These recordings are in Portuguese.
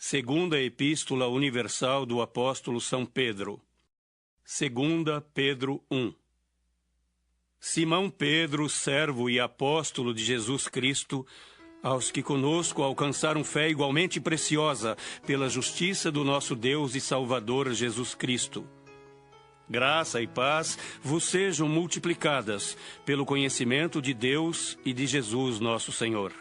Segunda Epístola Universal do Apóstolo São Pedro. Segunda Pedro 1. Simão Pedro, servo e apóstolo de Jesus Cristo, aos que conosco alcançaram fé igualmente preciosa pela justiça do nosso Deus e Salvador Jesus Cristo. Graça e paz vos sejam multiplicadas pelo conhecimento de Deus e de Jesus nosso Senhor.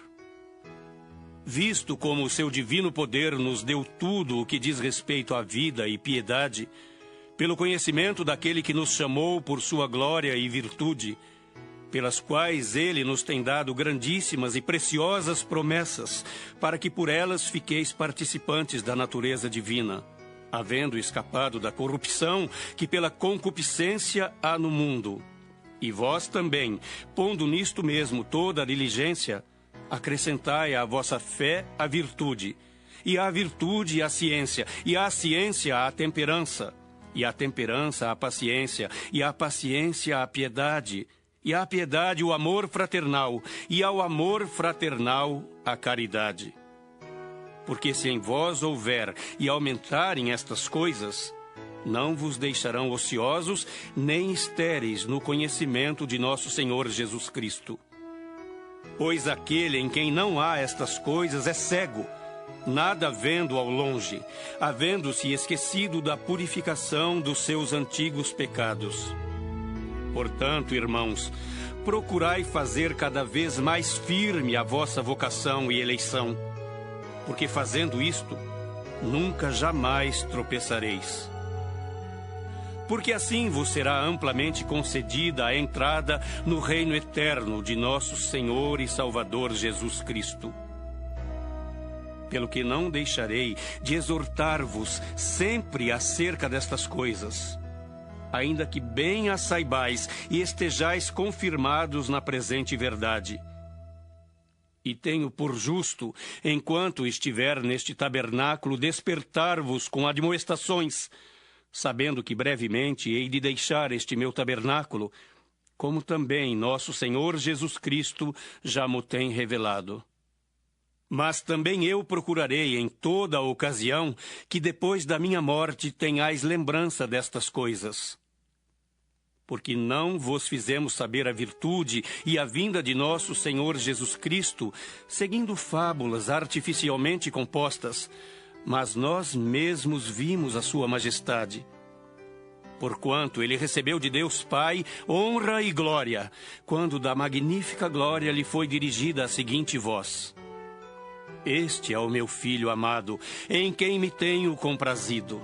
Visto como o seu divino poder nos deu tudo o que diz respeito à vida e piedade, pelo conhecimento daquele que nos chamou por sua glória e virtude, pelas quais ele nos tem dado grandíssimas e preciosas promessas, para que por elas fiqueis participantes da natureza divina, havendo escapado da corrupção que pela concupiscência há no mundo. E vós também, pondo nisto mesmo toda a diligência, acrescentai à vossa fé a virtude, e à virtude a ciência, e à ciência a temperança, e à temperança a paciência, e à paciência a piedade, e à piedade o amor fraternal, e ao amor fraternal a caridade. Porque se em vós houver e aumentarem estas coisas, não vos deixarão ociosos nem estéreis no conhecimento de nosso Senhor Jesus Cristo. Pois aquele em quem não há estas coisas é cego, nada vendo ao longe, havendo-se esquecido da purificação dos seus antigos pecados. Portanto, irmãos, procurai fazer cada vez mais firme a vossa vocação e eleição, porque fazendo isto, nunca jamais tropeçareis. Porque assim vos será amplamente concedida a entrada no reino eterno de nosso Senhor e Salvador Jesus Cristo. Pelo que não deixarei de exortar-vos sempre acerca destas coisas, ainda que bem as saibais e estejais confirmados na presente verdade. E tenho por justo, enquanto estiver neste tabernáculo, despertar-vos com admoestações, sabendo que brevemente hei de deixar este meu tabernáculo, como também nosso Senhor Jesus Cristo já mo tem revelado. Mas também eu procurarei em toda a ocasião que depois da minha morte tenhais lembrança destas coisas. Porque não vos fizemos saber a virtude e a vinda de nosso Senhor Jesus Cristo, seguindo fábulas artificialmente compostas, mas nós mesmos vimos a sua majestade. Porquanto ele recebeu de Deus Pai honra e glória, quando da magnífica glória lhe foi dirigida a seguinte voz: Este é o meu Filho amado, em quem me tenho comprazido.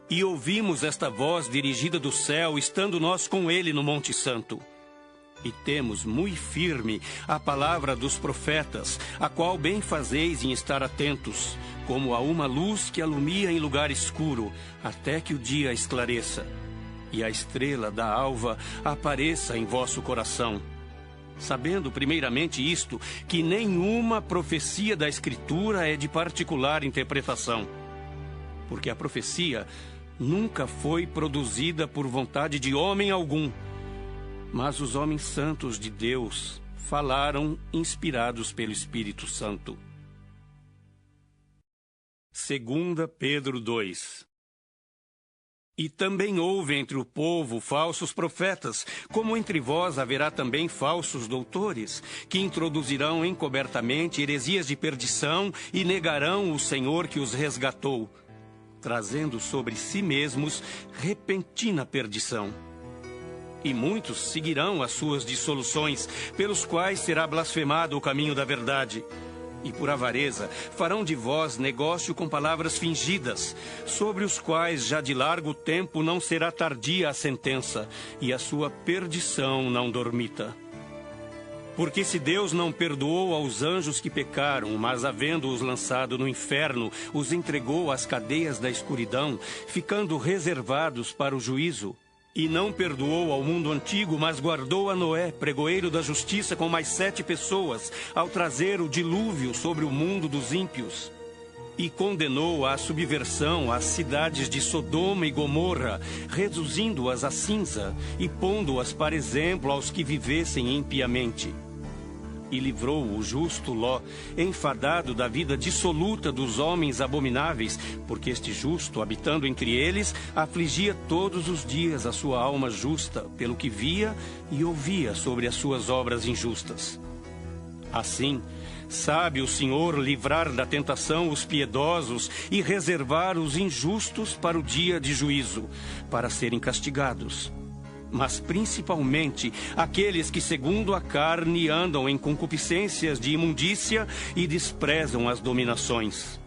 E ouvimos esta voz dirigida do céu, estando nós com ele no Monte Santo. E temos muito firme a palavra dos profetas, a qual bem fazeis em estar atentos, como a uma luz que alumia em lugar escuro, até que o dia esclareça, e a estrela da alva apareça em vosso coração. Sabendo primeiramente isto, que nenhuma profecia da Escritura é de particular interpretação, porque a profecia nunca foi produzida por vontade de homem algum, mas os homens santos de Deus falaram inspirados pelo Espírito Santo. Segunda Pedro 2. E também houve entre o povo falsos profetas, como entre vós haverá também falsos doutores, que introduzirão encobertamente heresias de perdição e negarão o Senhor que os resgatou, trazendo sobre si mesmos repentina perdição. E muitos seguirão as suas dissoluções, pelos quais será blasfemado o caminho da verdade. E por avareza farão de vós negócio com palavras fingidas, sobre os quais já de largo tempo não será tardia a sentença, e a sua perdição não dormita. Porque se Deus não perdoou aos anjos que pecaram, mas havendo-os lançado no inferno, os entregou às cadeias da escuridão, ficando reservados para o juízo, e não perdoou ao mundo antigo, mas guardou a Noé, pregoeiro da justiça, com mais 7 pessoas, ao trazer o dilúvio sobre o mundo dos ímpios. E condenou à subversão as cidades de Sodoma e Gomorra, reduzindo-as a cinza e pondo-as para exemplo aos que vivessem impiamente. e livrou o justo Ló, enfadado da vida dissoluta dos homens abomináveis, porque este justo, habitando entre eles, afligia todos os dias a sua alma justa, pelo que via e ouvia sobre as suas obras injustas. Assim, sabe o Senhor livrar da tentação os piedosos e reservar os injustos para o dia de juízo, para serem castigados. Mas principalmente aqueles que, segundo a carne, andam em concupiscências de imundícia e desprezam as dominações.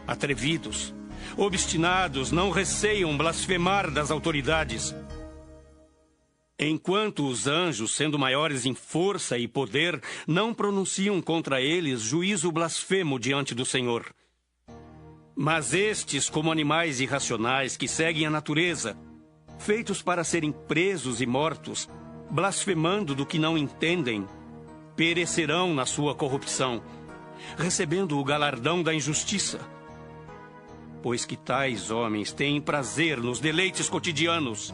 Atrevidos, obstinados, não receiam blasfemar das autoridades. Enquanto os anjos, sendo maiores em força e poder, não pronunciam contra eles juízo blasfemo diante do Senhor. Mas estes, como animais irracionais que seguem a natureza, feitos para serem presos e mortos, blasfemando do que não entendem, perecerão na sua corrupção, recebendo o galardão da injustiça. Pois que tais homens têm prazer nos deleites cotidianos.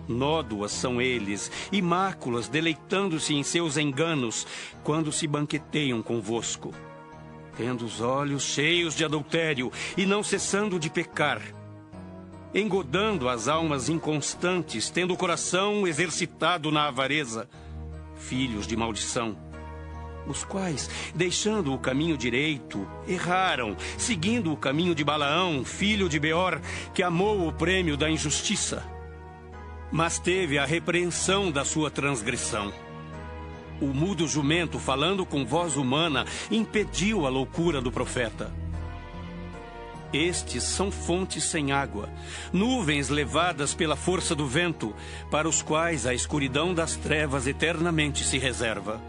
Nódoas são eles, e máculas, deleitando-se em seus enganos, quando se banqueteiam convosco, tendo os olhos cheios de adultério e não cessando de pecar, engodando as almas inconstantes, tendo o coração exercitado na avareza, filhos de maldição, os quais, deixando o caminho direito, erraram, seguindo o caminho de Balaão, filho de Beor, que amou o prêmio da injustiça, mas teve a repreensão da sua transgressão. O mudo jumento, falando com voz humana, impediu a loucura do profeta. Estes são fontes sem água, nuvens levadas pela força do vento, para os quais a escuridão das trevas eternamente se reserva.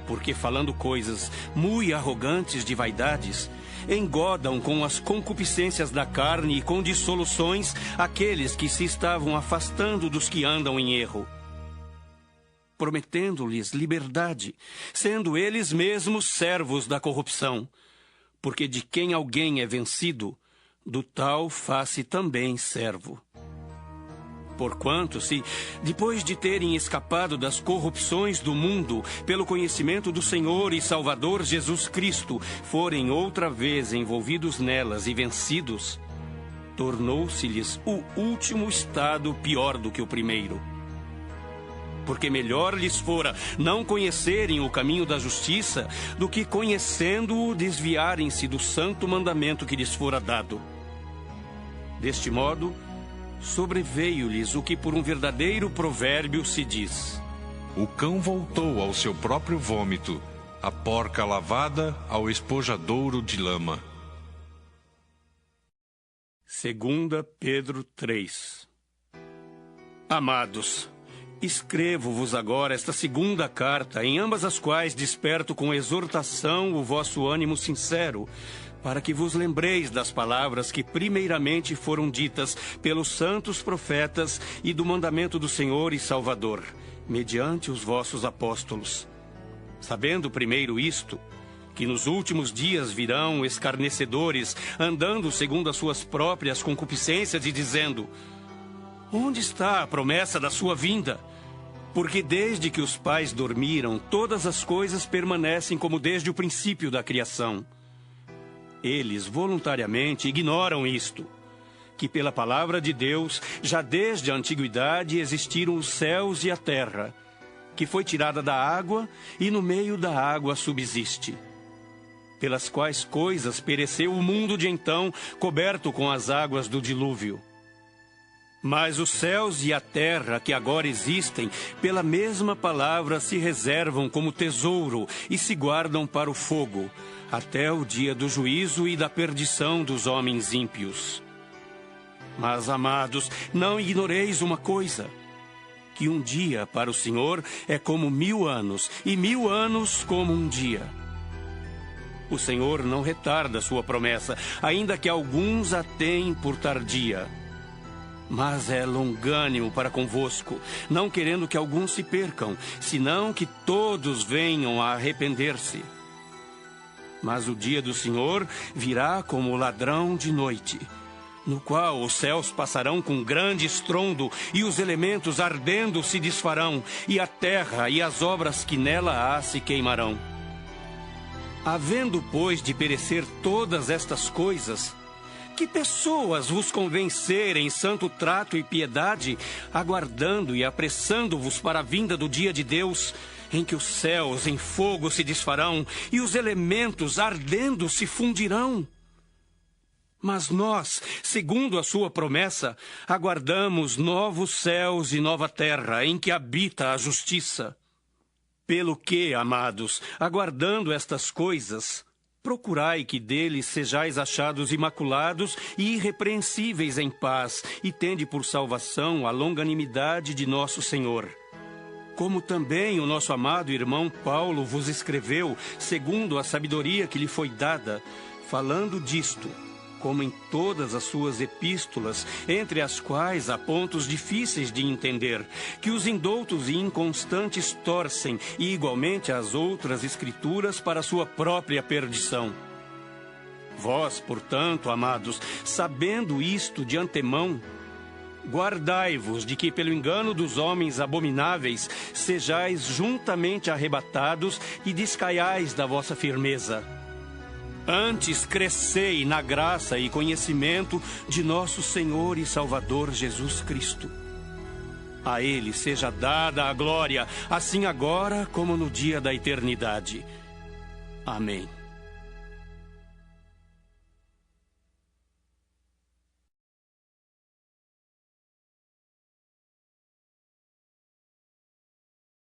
Porque falando coisas muito arrogantes de vaidades, engodam com as concupiscências da carne e com dissoluções aqueles que se estavam afastando dos que andam em erro, prometendo-lhes liberdade, sendo eles mesmos servos da corrupção. Porque de quem alguém é vencido, do tal faz-se também servo. Porquanto, se, depois de terem escapado das corrupções do mundo, pelo conhecimento do Senhor e Salvador Jesus Cristo, forem outra vez envolvidos nelas e vencidos, tornou-se-lhes o último estado pior do que o primeiro. Porque melhor lhes fora não conhecerem o caminho da justiça, do que, conhecendo-o, desviarem-se do santo mandamento que lhes fora dado. Deste modo, sobreveio-lhes o que por um verdadeiro provérbio se diz: o cão voltou ao seu próprio vômito, a porca lavada ao espojadouro de lama. 2 Pedro 3. Amados, escrevo-vos agora esta segunda carta, em ambas as quais desperto com exortação o vosso ânimo sincero, para que vos lembreis das palavras que primeiramente foram ditas pelos santos profetas e do mandamento do Senhor e Salvador, mediante os vossos apóstolos. Sabendo primeiro isto, que nos últimos dias virão escarnecedores, andando segundo as suas próprias concupiscências e dizendo: onde está a promessa da sua vinda? Porque desde que os pais dormiram, todas as coisas permanecem como desde o princípio da criação. Eles voluntariamente ignoram isto, que pela palavra de Deus, já desde a antiguidade existiram os céus e a terra, que foi tirada da água e no meio da água subsiste, pelas quais coisas pereceu o mundo de então, coberto com as águas do dilúvio. Mas os céus e a terra que agora existem, pela mesma palavra se reservam como tesouro e se guardam para o fogo, até o dia do juízo e da perdição dos homens ímpios. Mas, amados, não ignoreis uma coisa, que um dia para o Senhor é como 1000 anos, e 1000 anos como um dia. O Senhor não retarda sua promessa, ainda que alguns a tenham por tardia, mas é longânimo para convosco, não querendo que alguns se percam, senão que todos venham a arrepender-se. Mas o dia do Senhor virá como ladrão de noite, no qual os céus passarão com grande estrondo, e os elementos ardendo se desfarão, e a terra e as obras que nela há se queimarão. Havendo, pois, de perecer todas estas coisas, que pessoas vos convencerem em santo trato e piedade, aguardando e apressando-vos para a vinda do dia de Deus, em que os céus em fogo se desfarão e os elementos ardendo se fundirão? Mas nós, segundo a sua promessa, aguardamos novos céus e nova terra, em que habita a justiça. Pelo que, amados, aguardando estas coisas, procurai que deles sejais achados imaculados e irrepreensíveis em paz, e tende por salvação a longanimidade de nosso Senhor. Como também o nosso amado irmão Paulo vos escreveu, segundo a sabedoria que lhe foi dada, falando disto, como em todas as suas epístolas, entre as quais há pontos difíceis de entender, que os indoutos e inconstantes torcem, e igualmente as outras escrituras para sua própria perdição. Vós, portanto, amados, sabendo isto de antemão, guardai-vos de que pelo engano dos homens abomináveis sejais juntamente arrebatados e descaiais da vossa firmeza. Antes crescei na graça e conhecimento de nosso Senhor e Salvador Jesus Cristo. A Ele seja dada a glória, assim agora como no dia da eternidade. Amém.